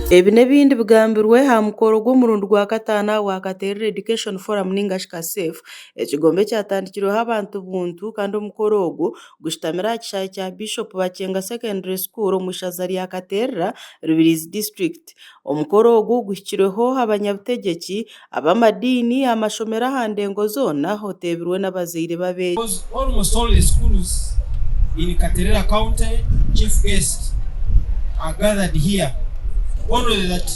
Ebi n'ebindi bigambirwe ha mukoro gw'omurundi gwa kataana wakaterera Education Forum ningashi Safe. Ekigombe kyatandikirweho abantu buntu kandi omukoro ogu gushitamire aha kishaayi kya Bishop Bakyanga Secondary School omu ishaza rya Katerera, Rubirizi District. Omukoro ogu guhikirweho abanyabutegyeki, ab'amadiini, amashomero aha ndengo zoona, oteebirwe n'abazaire babe. Almost all the schools in Katerera County, chief guests are gathered here. Only that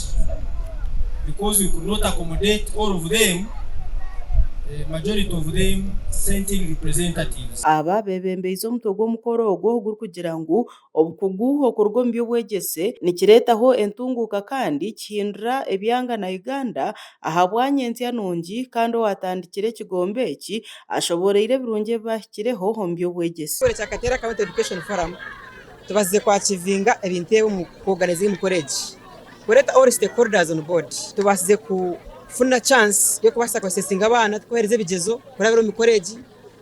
because we could not accommodate all of them, the majority of them sent in representatives. Aba bebembeize omutwe gw'omukoro ogwo gurikugira ngu obukugu okuruga omu by'obwegyese nikireetaho entunguuka kandi kihindura ebyanga na Uganda aha bwanyensya nungi kandi owatandikire ekigombe eki ashoboreire ebirungi ebi bahikireho omu by'obwegyese. Ekyo kya Katerera County Education Forum tubazize kwakivinga ebintu ebi mu kuorganize mu college. Kureta all stakeholders on board. Tubasize kufuna chance yo kubasa kuassessinga abana tukohereza ebigezo kurabira mu college.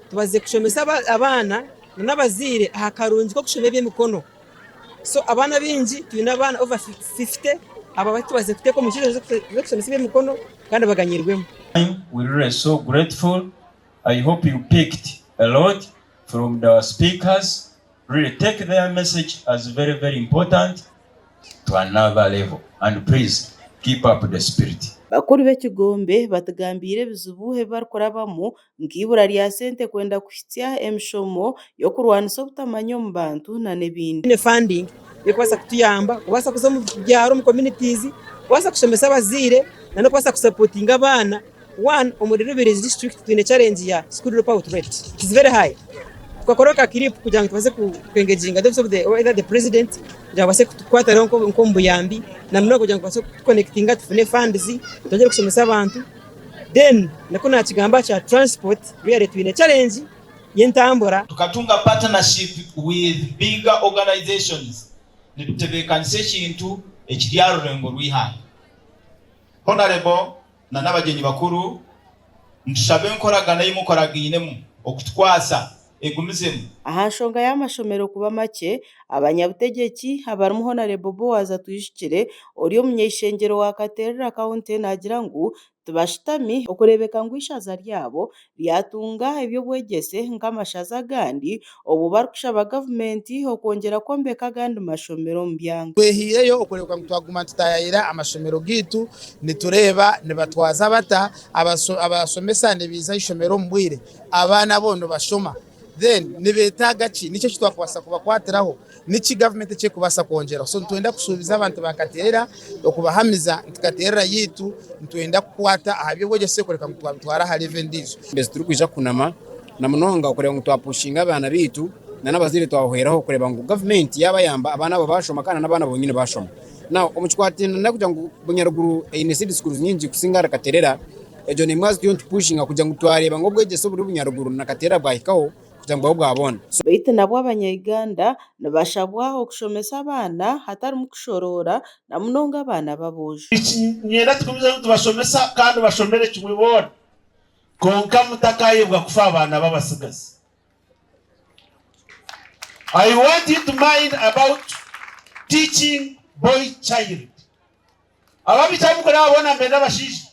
Tubazize kushomesa abana n'abazire aha karungi ko kushoma eby'emikono. So abana bingi tuyina abana over 50 aba batubazize kuteko mu kiro zo kushomesa eby'emikono kandi baganyirwemo. We are so grateful. I hope you picked a lot from the speakers. Really take their message as very, very important to another level. And please keep up the spirit. Bakuru b'ekigombe batugambire ebizibu ebi barikurabamu nk'ibura rya sente kwenda kuhitsya emishomo y'okurwanisa obutamanya omu bantu na n'ebindi. Funding yokubasa kutuyamba kubasa kuza mu byaro mu communities, kubasa kushomesa abazire na no kubasa kusupportinga abana. One, omuri Rubirizi District tuyine challenge ya school dropout rate. It is very high. Tukakoroka kirip kugira ngo tubaze kwengeginga either the president kugira ngo base kwatara nko mbuyambi na mnogo kugira ngo base connectinga tufune funds tujye kusomesa abantu. Then nako na kigamba cha transport really twine challenge y'entambura tukatunga partnership with bigger organizations nitutebekanise kintu ekiryaro rengo rwihaye. Honorable na nabagenyi bakuru ntushabe nkoragana yimukoraginemu okutwasa egumizemu. Aha nshonga y'amashomero kuba make abanyabutegeki abarimu Honorable Boaz Tuyishikire ori omunyeshengero wa Katerera County nagira ngu tubashitami okurebeka ngu ishaza ryabo lyatunga eby'obwegyese nk'amashaza agandi obu barikushaba gavumenti okongera kwombeka agandi mashomero mu byanga. Twehireyo okurebeka ngu twaguma tutayayira amashomero gitu nitureba nibatwaza bata abasomesa nibiza ishomero mu bwire abana bono bashoma. Then nibetaga ki nicyo kitwakwasa kubakwatiraho niki government cye kubasa kongera. So ntwenda kusubiza abantu bakaterera okubahamiza Katerera yitu ntwenda kukwata ahabyo bwegese kureka mutwara ha revendizo mbese turi kwija kunama na munonga kureba ngo twapushinga abana bitu na nabazire twaheraho kureba ngo government yabayamba abana abo bashoma kana nabana bonyine bashoma. Now omuchikwatina nakugira ngo bunyaruguru initiative schools nyingi kusingara Katerera ejo ni mwazi yo pushinga kugira ngo twareba ngo bwegese buri bunyaruguru na Katerera bwahikaho baitu nabwo abanya-Uganda nibashabwa okushomesa abana hatari mu kushorora na munonga abana babojo. Nyenda tukubiza tubashomesa kandi bashomere kimwe bona konka mutakayebwa kufa abana babasigaza. I want you to mind about teaching boy child. Ababichamu kuna abona mbenda bashishi